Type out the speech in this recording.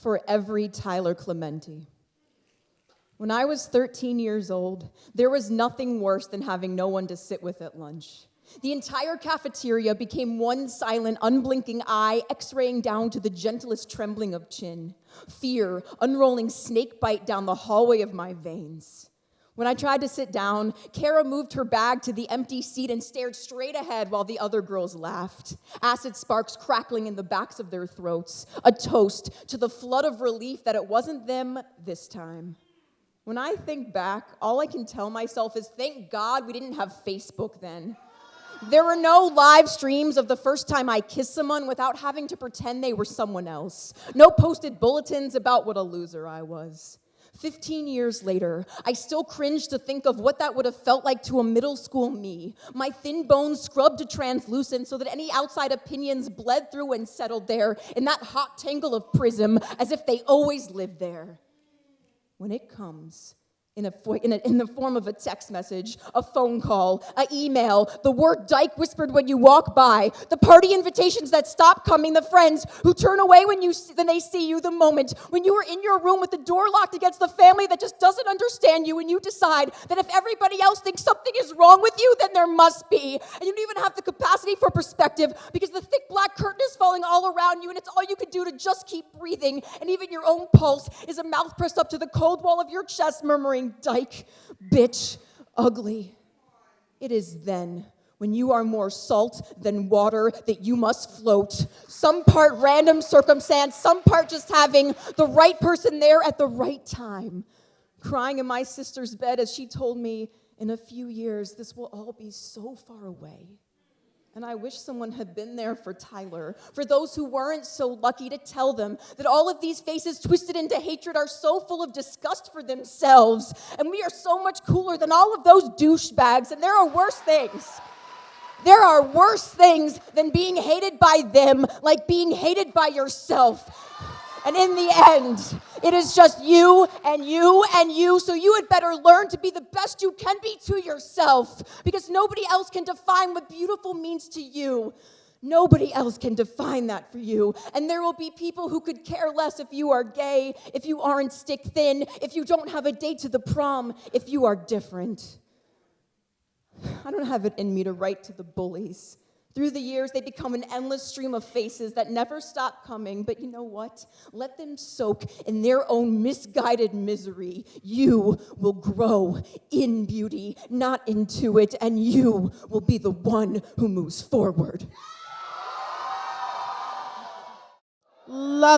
for every Tyler Clementi. When I was 13 years old, there was nothing worse than having no one to sit with at lunch. The entire cafeteria became one silent, unblinking eye, x-raying down to the gentlest trembling of chin. Fear, unrolling snakebite down the hallway of my veins. When I tried to sit down, Kara moved her bag to the empty seat and stared straight ahead while the other girls laughed. Acid sparks crackling in the backs of their throats. A toast to the flood of relief that it wasn't them this time. When I think back, all I can tell myself is thank God we didn't have Facebook then. There were no live streams of the first time I kissed someone without having to pretend they were someone else. No posted bulletins about what a loser I was. 15 years later, I still cringe to think of what that would have felt like to a middle school me. My thin bones scrubbed to translucent so that any outside opinions bled through and settled there in that hot tangle of prism as if they always lived there. When it comes in the form of a text message, a phone call, an email, the word dyke whispered when you walk by, the party invitations that stop coming, the friends who turn away when they see you, the moment when you are in your room with the door locked against the family that just doesn't understand you and you decide that if everybody else thinks something is wrong with you, then there must be. And you don't even have the capacity for perspective because the thick black curtain is falling all around you and it's all you can do to just keep breathing. And even your own pulse is a mouth pressed up to the cold wall of your chest murmuring, dyke, bitch, ugly. It is then, when you are more salt than water, that you must float. Some part random circumstance, some part just having the right person there at the right time. Crying in my sister's bed as she told me, in a few years, this will all be so far away. And I wish someone had been there for Tyler, for those who weren't so lucky to tell them that all of these faces twisted into hatred are so full of disgust for themselves, and we are so much cooler than all of those douchebags, and there are worse things. There are worse things than being hated by them, like being hated by yourself. And in the end, it is just you and you and you, so you had better learn to be the best you can be to yourself, because nobody else can define what beautiful means to you. Nobody else can define that for you. And there will be people who could care less if you are gay, if you aren't stick thin, if you don't have a date to the prom, if you are different. I don't have it in me to write to the bullies. Through the years, they become an endless stream of faces that never stop coming. But you know what? Let them soak in their own misguided misery. You will grow in beauty, not into it, and you will be the one who moves forward. Love